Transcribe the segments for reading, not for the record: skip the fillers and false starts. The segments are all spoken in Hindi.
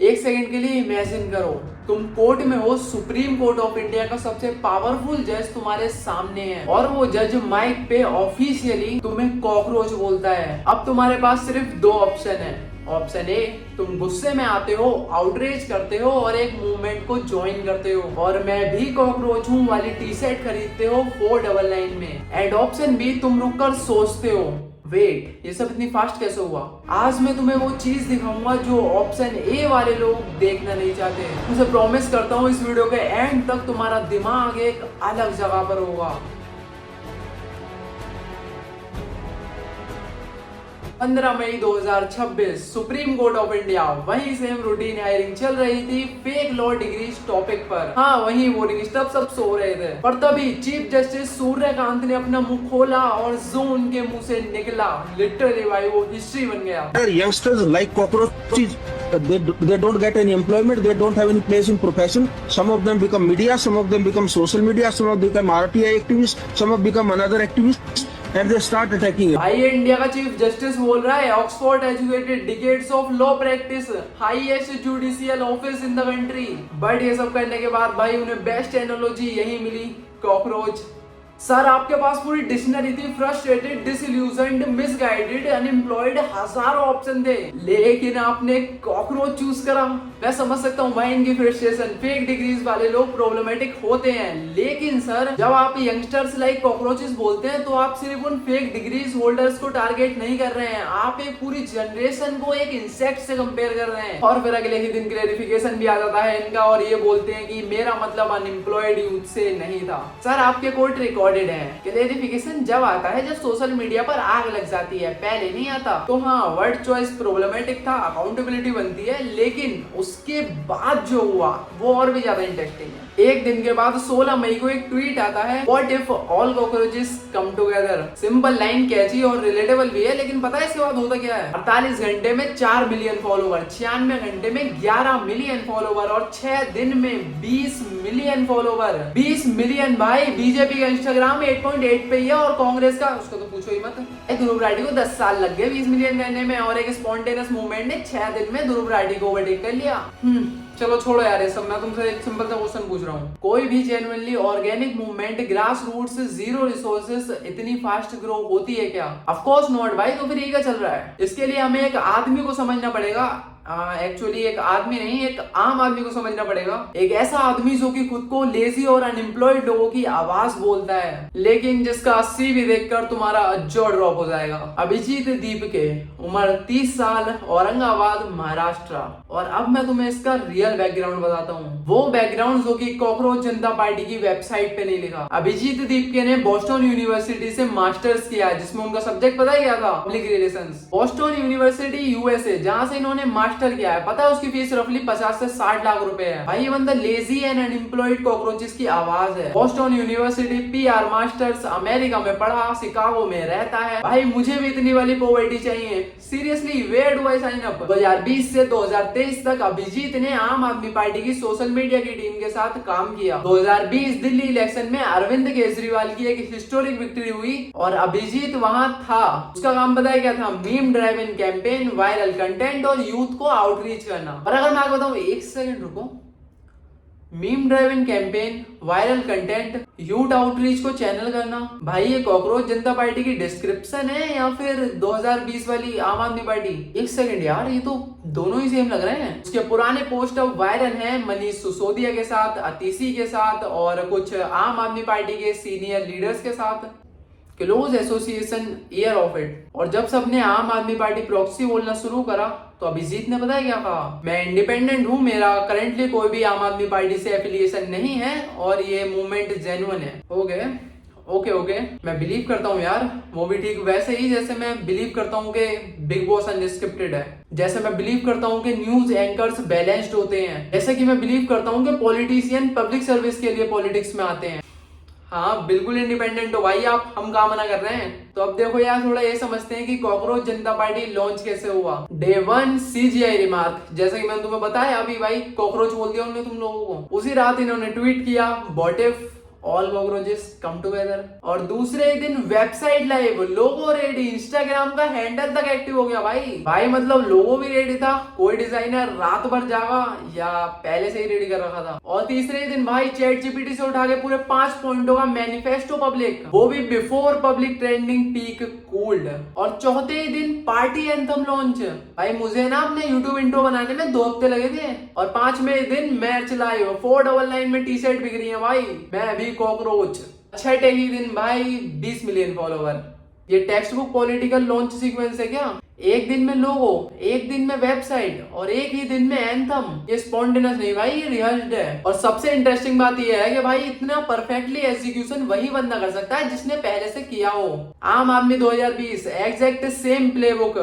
एक सेकंड के लिए इमेजिन करो, तुम कोर्ट में हो, सुप्रीम कोर्ट ऑफ इंडिया का सबसे पावरफुल जज तुम्हारे सामने है और वो जज माइक पे ऑफिशियली तुम्हें कॉकरोच बोलता है। अब तुम्हारे पास सिर्फ दो ऑप्शन है। ऑप्शन ए, तुम गुस्से में आते हो, आउटरीच करते हो और एक मूवमेंट को ज्वाइन करते हो और मैं भी कॉकरोच हूँ वाली टी शर्ट खरीदते हो 499 में। एंड ऑप्शन बी, तुम रुककर सोचते हो, वेट, ये सब इतनी फास्ट कैसे हुआ। आज मैं तुम्हें वो चीज दिखाऊंगा जो ऑप्शन ए वाले लोग देखना नहीं चाहते। मुझे प्रॉमिस करता हूँ इस वीडियो के एंड तक तुम्हारा दिमाग एक अलग जगह पर होगा। 15 मई 2026 सुप्रीम कोर्ट ऑफ इंडिया, वहीं सेम रूटीन हायरिंग चल रही थी फेक लॉ डिग्रीज टॉपिक पर। हाँ, वहीं बोरिंग स्टफ सब सो रहे थे, पर तभी चीफ जस्टिस सूर्यकांत ने अपना मुंह खोला और जो उनके मुंह से निकला, लिटरली भाई वो हिस्ट्री बन गया। Youngsters like cockroaches, they don't get any employment, they don't have any place in profession. Some of them become media, some of them become social media, some of them become RTI activists, some of them become another activists. And they start attacking it. भाई इंडिया का चीफ जस्टिस बोल रहा है, Oxford educated, decades of law practice, highest judicial office in the country. But ये सब करने के बाद भाई उन्हें बेस्ट एनालॉजी यही मिली, कॉकरोच। सर आपके पास पूरी डिक्शनरी थी, फ्रस्ट्रेटेड, डिसइल्यूजन्ड, मिसगाइडेड, अनएम्प्लॉयड, हजारों ऑप्शन थे, लेकिन आपने कॉकरोच चूज करा। मैं समझ सकता हूँ भाई इनकी फ्रस्ट्रेशन, फेक डिग्रीज वाले लोग प्रॉब्लमेटिक होते हैं, लेकिन सर जब आप यंगस्टर्स लाइक कॉकरोचेस बोलते हैं तो आप सिर्फ उन फेक डिग्रीज होल्डर्स को टारगेट नहीं कर रहे हैं, आप एक पूरी जनरेशन को एक इंसेक्ट से कंपेयर कर रहे हैं। और फिर अगले ही दिन क्लेरिफिकेशन भी आ जाता है इनका और ये बोलते हैं कि मेरा मतलब अनएम्प्लॉयड यूथ से नहीं था। सर आपके कोर्ट रिकॉर्डेड है, क्लेरिफिकेशन जब आता है जब सोशल मीडिया पर आग लग जाती है, पहले नहीं आता। तो हाँ, वर्ड चॉइस प्रॉब्लमेटिक था, अकाउंटेबिलिटी बनती है, लेकिन उसके बाद जो हुआ वो और भी ज्यादा इंटरेस्टिंग है। एक दिन के बाद 16 मई को एक ट्वीट आता है, what if all cockroaches come together. Simple line, catchy और रिलेटेबल भी है, लेकिन पता है इसके बाद होता क्या है। 48 घंटे में 4 मिलियन फॉलोवर, 96 घंटे में 11 मिलियन फॉलोवर और 6 दिन में 20 मिलियन फॉलोवर। 20 मिलियन भाई। बीजेपी का इंस्टाग्राम 8.8 पे ही है और कांग्रेस का उसको तो पूछो ही मत। ध्रुव राठी को 10 साल लग गए 20 मिलियन करने में और एक स्पॉन्टेनियस मूवमेंट ने 6 दिन में ध्रुव राठी को ओवरटेक कर लिया। चलो छोड़ो यार ये सब, मैं तुमसे एक सिंपल सा क्वेश्चन पूछ रहा हूँ। कोई भी genuinely organic movement grass roots zero resources इतनी फास्ट ग्रो होती है क्या? ऑफ कोर्स नॉट भाई। तो फिर ये क्या चल रहा है? इसके लिए हमें एक आदमी को समझना पड़ेगा। एक्चुअली एक आदमी नहीं, एक आम आदमी को समझना पड़ेगा। एक ऐसा आदमी जो कि खुद को लेजी और अनएम्प्लॉयड लोगों की आवाज बोलता है, लेकिन जिसका 80 भी देखकर तुम्हारा जॉ ड्रॉप हो जाएगा। अभिजीत दीपके, उम्र 30 साल, औरंगाबाद, महाराष्ट्र। और अब मैं तुम्हें इसका रियल बैकग्राउंड बताता हूँ, वो बैकग्राउंड जो कि कॉकरोच जनता पार्टी की वेबसाइट पे नहीं लिखा। अभिजीत दीपके ने बोस्टन यूनिवर्सिटी से मास्टर्स किया, जिसमें उनका सब्जेक्ट पता है क्या था? Public relations. Boston university USA, जहां से इन्होंने मास्टर क्या है पता है? उसकी फीस रफली 50 से 60 लाख रुपए है। भाई ये बंदा लेजी एंड अनएम्प्लॉयड कॉकरोचेस की आवाज है। Boston university, PR masters, America में पढ़ा, शिकागो में रहता है। भाई मुझे भी इतनी वाली पॉवर्टी चाहिए। Seriously, where do I sign up? 2020 से 2023 तक अभिजीत ने आम आदमी पार्टी की सोशल मीडिया की टीम के साथ काम किया। 2020 दिल्ली इलेक्शन में अरविंद केजरीवाल की एक हिस्टोरिक विक्ट्री हुई और अभिजीत वहां था। उसका काम पता है क्या था? Meme driven campaign, viral content और यूथ को आउटरीच करना। और अगर मैं आपको बताऊं, एक सेकंड रुको, meme driven campaign, viral content, youth outreach को चैनल करना, भाई ये कॉकरोच जनता पार्टी की डिस्क्रिप्शन है या फिर 2020 वाली आम आदमी पार्टी? एक सेकंड यार, ये तो दोनों ही सेम लग रहे हैं। उसके पुराने पोस्ट अब वायरल हैं मनीष सिसोदिया के साथ, अतीसी के साथ और कुछ आम आदमी पार्टी के सीनियर लीडर्स के साथ। Close association year of it. और जब सबने आम आदमी पार्टी प्रॉक्सी बोलना शुरू करा तो अभिजीत ने पता है क्या कहा? मैं इंडिपेंडेंट हूँ, मेरा करंटली कोई भी आम आदमी पार्टी से एफिलिएशन नहीं है और ये मूवमेंट जेन्युइन है। ओके, मैं बिलीव करता हूँ यार, वो भी ठीक वैसे ही जैसे मैं बिलीव करता हूँ कि बिग बॉस अनस्क्रिप्टेड है, जैसे मैं बिलीव करता हूँ कि न्यूज एंकर्स बैलेंस्ड होते हैं, जैसे कि मैं बिलीव करता हूँ कि पॉलिटिशियन पब्लिक सर्विस के लिए पॉलिटिक्स में आते हैं। हाँ बिल्कुल इंडिपेंडेंट हो भाई आप, हम कहाँ मना कर रहे हैं। तो अब देखो यार, थोड़ा ये समझते हैं कि कॉकरोच जनता पार्टी लॉन्च कैसे हुआ। डे 1 CGI रिमार्क, जैसे कि मैंने तुम्हें बताया अभी भाई, कॉकरोच बोल दिया उन्होंने तुम लोगों को। उसी रात इन्होंने ट्वीट किया, what if all cockroaches come together. और दूसरे ही दिन वेबसाइट लाइव, लोगो रेडी, इंस्टाग्राम का हैंडल तक एक्टिव हो गया भाई मतलब लोगो भी रेडी था, कोई डिजाइनर रात भर जागा या पहले से ही रेडी कर रखा था। और तीसरे ही दिन भाई चैट जीपीटी से उठा के पूरे 5 पॉइंटों का मैनिफेस्टो पब्लिक, वो भी before public trending peak cooled. और चौथे ही दिन पार्टी एंथम लॉन्च। भाई मुझे ना अपने यूट्यूब इंट्रो बनाने में 2 हफ्ते लगे थे। और 5वें दिन मैच लाइव, 499 में टी शर्ट बिक रही है भाई, मैं भी कॉकरोच। छठे ही दिन भाई 20 मिलियन फॉलोवर। ये text book political launch sequence है क्या? एक दिन में लोगो, एक दिन में वेबसाइट और एक ही दिन में एंथम। ये स्पॉन्टेनियस नहीं भाई, ये रिहर्स्ड है। और सबसे इंटरेस्टिंग बात ये है कि भाई इतना परफेक्टली एग्जीक्यूशन वही बंदा कर सकता है जिसने पहले से किया हो। आम आदमी 2020 एग्जैक्ट सेम प्लेबुक।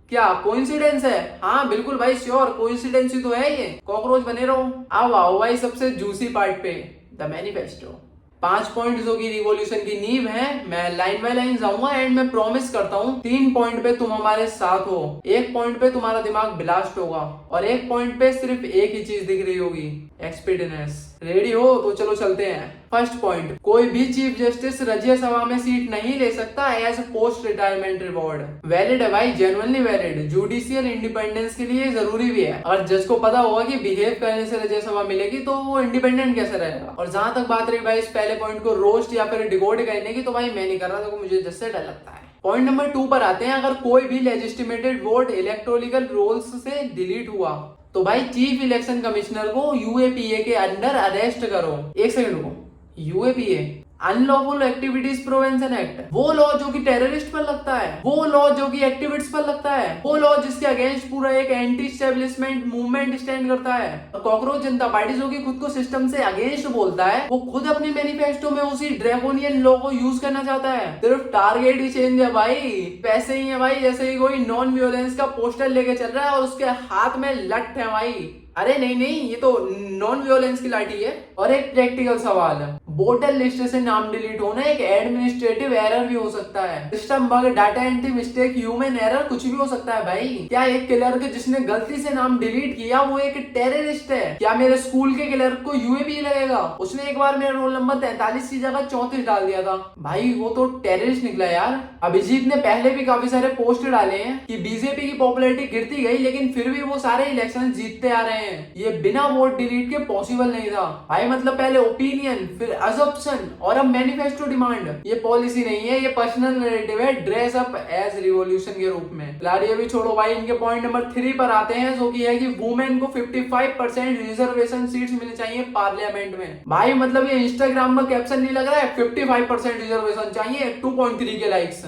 क्या कोइंसिडेंस है? हाँ बिल्कुल भाई, श्योर कोइंसिडेंस ही तो है ये। कॉकरोच बने रहो। अब आओ भाई सबसे जूसी पार्ट पे, द मैनिफेस्टो। 5 पॉइंट जो की रिवॉल्यूशन की नींव है। मैं लाइन बाय लाइन जाऊंगा एंड मैं प्रॉमिस करता हूँ 3 पॉइंट पे तुम हमारे साथ हो, 1 पॉइंट पे तुम्हारा दिमाग ब्लास्ट होगा और 1 पॉइंट पे सिर्फ एक ही चीज दिख रही होगी, एक्सपीडियंस। रेडी हो तो चलो चलते हैं। फर्स्ट पॉइंट, कोई भी चीफ जस्टिस राज्यसभा में सीट नहीं ले सकता as post retirement reward. Valid है भाई, जेन्युइनली वैलिड। जुडिशियल इंडिपेंडेंस के लिए जरूरी भी है। अगर जज को पता होगा कि बिहेव करने से राज्यसभा मिलेगी तो वो इंडिपेंडेंट कैसे रहेगा। और जहां तक बात रही भाई इस पहले पॉइंट को रोस्ट या फिर डिकोड करने की, तो भाई मैं नहीं कर रहा, देखो मुझे जज से डर लगता है। पॉइंट नंबर 2 पर आते हैं। अगर कोई भी लेजिस्टिमेटेड वोट इलेक्ट्रोलिकल रोल्स से डिलीट हुआ तो भाई चीफ इलेक्शन कमिश्नर को यूएपीए के अंडर अरेस्ट करो। एक सेकंड रुको, UAPA unlawful activities prevention act, वो लॉ जो कि टेररिस्ट पर लगता है, वो लॉ जो कि एक्टिविस्ट पर लगता है, वो लॉ जिसके अगेंस्ट पूरा एक एंटी एस्टेब्लिशमेंट मूवमेंट स्टैंड करता है। और कॉकरोच जनता पार्टी जो कि खुद को सिस्टम से अगेंस्ट बोलता है, वो खुद अपने मैनिफेस्टो में उसी ड्रैकोनियन लॉ को यूज करना चाहता है। सिर्फ टारगेट ही चेंज है भाई, पैसे ही है भाई। जैसे ही कोई नॉन वियोलेंस का पोस्टर लेके चल रहा है और उसके हाथ में लठ है भाई। अरे नहीं, ये तो नॉन वियोलेंस की लाठी है। और एक प्रैक्टिकल सवाल है, वोटर लिस्ट से नाम डिलीट होना एक एडमिनिस्ट्रेटिव एरर भी हो सकता है, system bug, data entry mistake, human error, कुछ भी हो सकता है भाई। क्या एक क्लर्क जिसने गलती से नाम डिलीट किया वो एक टेररिस्ट है? क्या मेरे स्कूल के क्लर्क को यूएपी लगेगा? उसने एक बार मेरा रोल नंबर 43 की जगह 34 डाल दिया था भाई, वो तो टेररिस्ट निकला यार। अभिजीत ने पहले भी काफी सारे पोस्ट डाले हैं कि बीजेपी की पॉपुलैरिटी गिरती गई लेकिन फिर भी वो सारे इलेक्शन जीतते आ रहे हैं। ये बिना वोट डिलीट के पॉसिबल नहीं था भाई। मतलब पहले ओपिनियन, फिर अजम्पशन और अब मैनिफेस्टो डिमांड। ये पॉलिसी नहीं है, ये पर्सनल नैरेटिव है ड्रेस अप एज रिवॉल्यूशन के रूप में। फिलहाल ये भी छोड़ो भाई, इनके पॉइंट नंबर 3 पर आते हैं जो कि है कि वुमेन को 55% रिजर्वेशन सीट्स मिलनी चाहिए पार्लियामेंट में। भाई मतलब ये इंस्टाग्राम में कैप्शन नहीं लग रहा है, 55% रिजर्वेशन चाहिए, 2.3 के लाइक्स।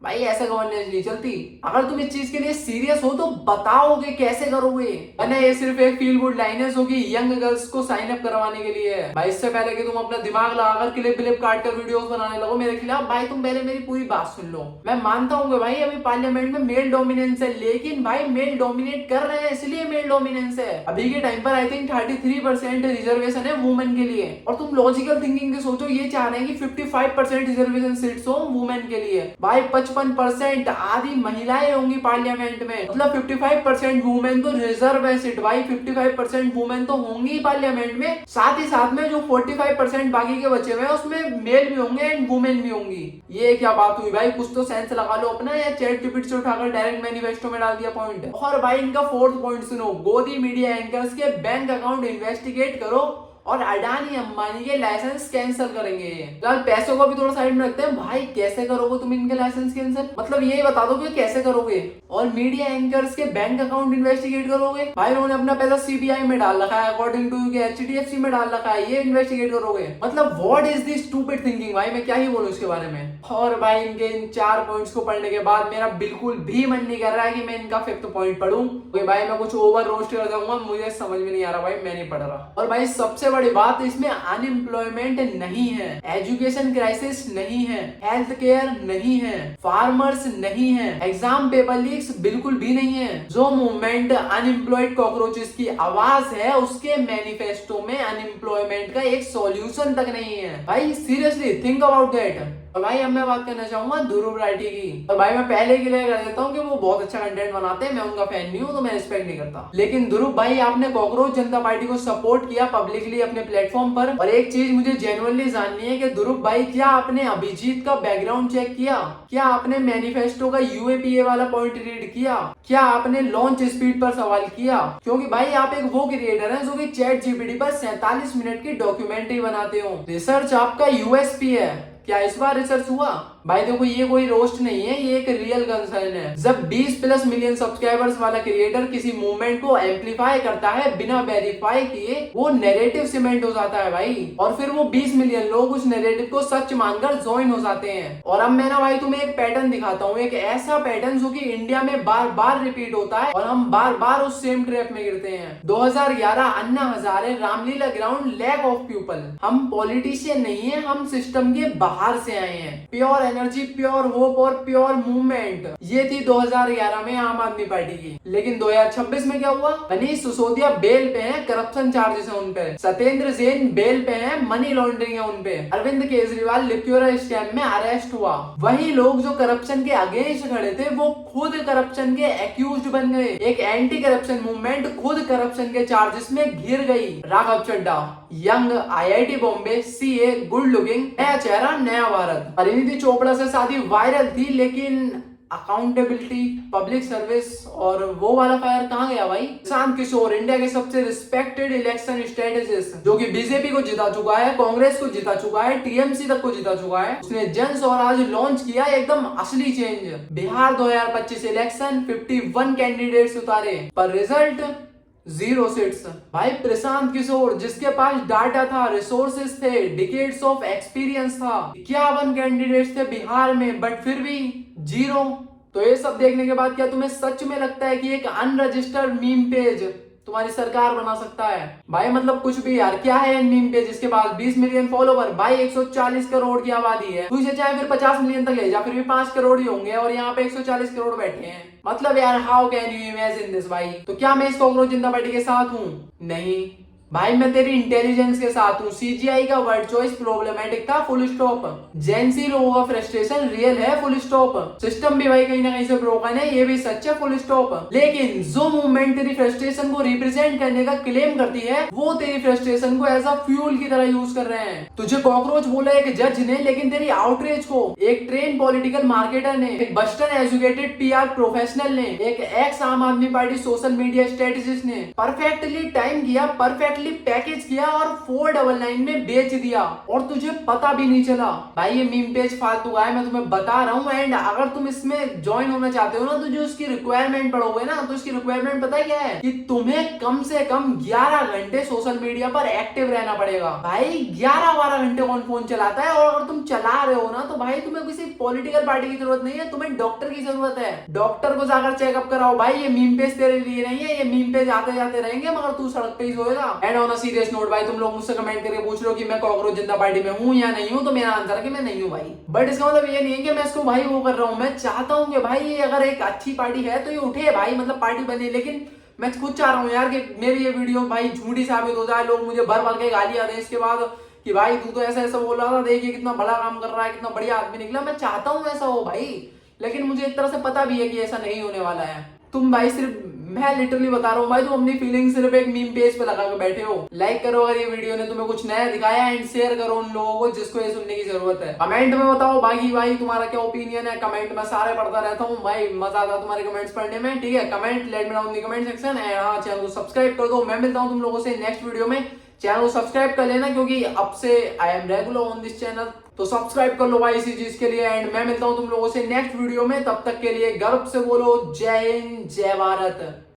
भाई ऐसे गवर्नेंस नहीं चलती। अगर तुम इस चीज के लिए सीरियस हो तो बताओगे कैसे करोगे, वरना ये सिर्फ एक फील गुड लाइनें होगी यंग गर्ल्स को साइन अप करवाने के लिए है। भाई इससे पहले कि तुम अपना दिमाग लगाकर क्लिप क्लिप काट कर वीडियोस बनाने लगो मेरे खिलाफ, भाई तुम पहले मेरी पूरी बात सुन लो। मैं मानता हूँ भाई अभी पार्लियामेंट में मेल डोमिनेंस है, लेकिन भाई मेल डोमिनेट कर रहे हैं इसलिए मेल डोमिनेंस है। अभी के टाइम पर आई थिंक 33% रिजर्वेशन है वुमेन के लिए, और तुम लॉजिकल थिंकिंग के सोचो, ये चाह रहे हैं कि 55% रिजर्वेशन सीट्स हो वुमेन के लिए। भाई 55% आधी महिलाएं होंगी पार्लियामेंट में, मतलब 55% वुमेन तो रिजर्व है सीट भाई, 55% वुमेन तो होंगी पार्लियामेंट में। साथ ही साथ में जो 45% बाकी के बचे हुए हैं उसमें मेल भी होंगे एंड वुमेन भी होंगी। ये क्या बात हुई भाई, कुछ तो सेंस लगा लो अपना, या चैट जीपीटी से उठाकर डायरेक्ट मैनिफेस्टो में डाल दिया पॉइंट। और भाई इनका 4th पॉइंट सुनो, गोदी मीडिया एंकर्स के बैंक अकाउंट इन्वेस्टिगेट करो और अडानी अंबानी के लाइसेंस कैंसिल करेंगे। फिलहाल पैसों को भी थोड़ा साइड में रखते हैं। भाई कैसे करोगे तुम इनके लाइसेंस कैंसिल, मतलब यही बता दो कि कैसे करोगे। और मीडिया एंकर्स के बैंक अकाउंट इन्वेस्टिगेट करोगे, भाई उन्होंने अपना पैसा सीबीआई में डाल रखा है, अकॉर्डिंग टू के एचडीएफसी में डाल रखा है, ये इन्वेस्टिगेट करोगे। मतलब what is this stupid thinking, भाई मैं क्या ही बोलूं इसके बारे में। और भाई इनके इन 4 पॉइंट्स को पढ़ने के बाद मेरा बिल्कुल भी मन नहीं कर रहा है कि मैं इनका 5th पॉइंट पढ़ूं। भाई मैं कुछ ओवर रोस्ट कर जाऊंगा, मुझे समझ में नहीं आ रहा भाई, मैं नहीं पढ़ रहा। और भाई सबसे बड़ी बात, इसमें अनएम्प्लॉयमेंट नहीं है, एजुकेशन क्राइसिस नहीं है, हेल्थ केयर नहीं है, फार्मर्स नहीं है, एग्जाम पेपर लीक्स बिल्कुल भी नहीं है। जो मूवमेंट अनएम्प्लॉयड कॉकरोचेस की आवाज है उसके मैनिफेस्टो में अनएम्प्लॉयमेंट का एक सॉल्यूशन तक नहीं है। भाई सीरियसली थिंक अबाउट दैट। और भाई अब मैं बात करना चाहूंगा ध्रुव राठी की। और भाई मैं पहले के लिए कर देता हूँ कि वो बहुत अच्छा कंटेंट बनाते हैं, मैं उनका फैन नहीं हूँ तो मैं रिस्पेक्ट नहीं करता। लेकिन ध्रुव भाई आपने कॉकरोच जनता पार्टी को सपोर्ट किया पब्लिकली अपने प्लेटफॉर्म पर। और एक चीज मुझे जेन्युइनली जाननी है कि ध्रुव भाई क्या आपने अभिजीत का बैकग्राउंड चेक किया? क्या आपने मैनिफेस्टो का यूएपीए वाला पॉइंट रीड किया? क्या आपने लॉन्च स्पीड पर सवाल किया? क्योंकि भाई आप एक वो क्रिएटर हैं जो कि चैट जीपीटी पर 47 मिनट की डॉक्यूमेंट्री बनाते हो। रिसर्च आपका यूएसपी है। क्या इस बार रिसर्च हुआ? भाई देखो ये कोई रोस्ट नहीं है, ये एक रियल कंसर्न है। जब 20+ मिलियन सब्सक्राइबर्स वाला क्रिएटर किसी मूवमेंट को एम्पलीफाई करता है बिना वेरीफाई किए, वो नैरेटिव सीमेंट हो जाता है भाई। और फिर वो 20 मिलियन लोग उस नैरेटिव को सच मानकर ज्वाइन हो जाते हैं। और अब मैं ना भाई तुम्हें एक पैटर्न दिखाता हूँ, एक ऐसा पैटर्न जो कि इंडिया में बार बार रिपीट होता है और हम बार बार उस सेम ट्रैप में गिरते हैं। 2011 Anna Hazare Ramlila ground lack of people. हम पॉलिटिशियन नहीं है, हम सिस्टम के बाहर से आए हैं। प्योर एनर्जी, प्योर होप और प्योर मूवमेंट, ये थी 2011 में आम आदमी पार्टी की। लेकिन 2026 में क्या हुआ? मनीष सिसोदिया बेल पे हैं, करप्शन चार्जेस है उन पे। सत्येंद्र जैन बेल पे हैं, मनी लॉन्ड्रिंग है उन पे। अरविंद केजरीवाल लिक्योरा स्कैम में अरेस्ट हुआ। वही लोग जो करप्शन के अगेंस्ट खड़े थे वो खुद करप्शन के एक्यूज्ड बन गए। एक एंटी करप्शन मूवमेंट खुद करप्शन के चार्जेस में घिर गई। Raghav Chadha, young, IIT Bombay, CA, good looking, नया चेहरा नया भारत। परिणीति चोपड़ा से शादी वायरल थी, लेकिन अकाउंटेबिलिटी, पब्लिक सर्विस और वो वाला फायर कहाँ गया भाई? प्रशांत किशोर, इंडिया के सबसे रिस्पेक्टेड इलेक्शन स्ट्रेटेजिस्ट, जो कि बीजेपी को जिता चुका है, कांग्रेस को जिता चुका है, टीएमसी तक को जिता चुका है। उसने जन स्वराज लॉन्च किया, एकदम असली चेंज। बिहार 2025 इलेक्शन 51 कैंडिडेट्स उतारे, पर रिजल्ट 0 सीट्स। भाई प्रशांत किशोर, जिसके पास डाटा था, रिसोर्सेस थे, डिकेड्स ऑफ एक्सपीरियंस था, 51 कैंडिडेट्स थे बिहार में, बट फिर भी 0। तो ये सब देखने के बाद क्या तुम्हें सच में लगता है कि एक अनरजिस्टर्ड मीम पेज तुम्हारी सरकार बना सकता है? भाई मतलब कुछ भी यार, क्या है मीम पेज जिसके पास 20 मिलियन फॉलोवर, भाई 140 करोड़ की आबादी है। तू इसे चाहे फिर 50 मिलियन तक ले जा, फिर भी 5 करोड़ ही होंगे और यहाँ पे 140 करोड़ बैठे हैं। मतलब यार how can you imagine this भाई? तो क्या मैं इस कॉकरोच जनता पार्टी के साथ हूँ? नहीं भाई, मैं तेरी इंटेलिजेंस के साथ हूँ। सीजीआई का वर्ड चॉइस प्रॉब्लमेटिक था, फुल स्टॉप। जेंसी लोगों का फ्रस्ट्रेशन रियल है, फुल स्टॉप। सिस्टम भी भाई कहीं ना कहीं से ब्रोकन है, ये भी सच है, फुल स्टॉप। लेकिन जो मूवमेंट तेरी फ्रस्ट्रेशन को रिप्रेजेंट करने का क्लेम करती है, वो तेरी फ्रस्ट्रेशन को एज अ फ्यूल की तरह यूज कर रहे हैं। तुझे कॉकरोच बोला एक जज ने, लेकिन तेरी आउटरीच को एक ट्रेन पॉलिटिकल मार्केटर ने, एक बस्टन एजुकेटेड पीआर प्रोफेशनल ने, एक एक्स आम आदमी पार्टी सोशल मीडिया स्ट्रेटेजिस्ट ने परफेक्टली टाइम किया, परफेक्टली पैकेज किया और 499 में बेच दिया, और तुझे पता भी नहीं चला। भाई ये मीम पेज फालतू का है, मैं तुम्हें बता रहा हूँ। एंड अगर तुम इसमें ज्वाइन होना चाहते हो ना, तो जो उसकी रिक्वायरमेंट पढ़ोगे ना, तो उसकी रिक्वायरमेंट पता है क्या है? कि तुम्हें कम से कम 11 घंटे सोशल मीडिया पर एक्टिव रहना पड़ेगा। भाई 11-12 घंटे कौन फोन चलाता है? और अगर तुम चला रहे हो ना, तो भाई तुम्हें किसी पॉलिटिकल पार्टी की जरूरत नहीं है, तुम्हें डॉक्टर की जरूरत है। डॉक्टर को जाकर चेकअप कराओ। भाई ये मीम पेज तेरे लिए नहीं है, ये मीम पेज आते जाते रहेंगे, मगर तू सड़क पे ही सोएगा। And on a serious note भाई, तुम लोग मुझसे कमेंट करके पूछ रहे हो कि मैं कॉकरोच जनता पार्टी में हूँ या नहीं हूँ, तो मेरा आंसर है कि मैं नहीं हूँ भाई। बट इसका मतलब ये नहीं है कि मैं इसको भाई वो कर रहा हूँ। मैं चाहता हूँ कि भाई ये अगर एक अच्छी पार्टी है तो ये उठे भाई, मतलब पार्टी बने। लेकिन मैं खुद चाह रहा हूँ यार कि मेरी ये वीडियो भाई झूठी साबित हो जाए, लोग मुझे भर भर के गालियां दें इसके बाद कि भाई तू तो ऐसा ऐसा बोल रहा था, देखिए कितना बड़ा काम कर रहा है, कितना बढ़िया आदमी निकला। मैं चाहता हूँ ऐसा हो भाई, लेकिन मुझे एक तरह से पता भी है कि ऐसा नहीं होने वाला है। तुम भाई सिर्फ, मैं लिटरली बता रहा हूँ भाई, तुम अपनी फीलिंग सिर्फ एक मीम पेज पे लगा के बैठे हो। लाइक करो अगर ये वीडियो ने तुम्हें कुछ नया दिखाया, एंड शेयर करो उन लोगों को जिसको ये सुनने की जरूरत है। कमेंट में बताओ बाकी भाई तुम्हारा क्या ओपिनियन है, कमेंट में सारे पढ़ता रहता हूँ भाई, मजा आता है तुम्हारे कमेंट्स पढ़ने में। ठीक है, comment let me know in the comment section. And हाँ, चैनल को सब्सक्राइब कर दो। मैं मिलता हूँ तुम लोगों से नेक्स्ट वीडियो में। चैनल को सब्सक्राइब कर लेना, क्योंकि अब से I am regular on this channel, तो सब्सक्राइब कर लो भाई इसी चीज के लिए। एंड मैं मिलता हूँ तुम लोगों से नेक्स्ट वीडियो में, तब तक के लिए गर्व से बोलो जय हिंद, जय भारत।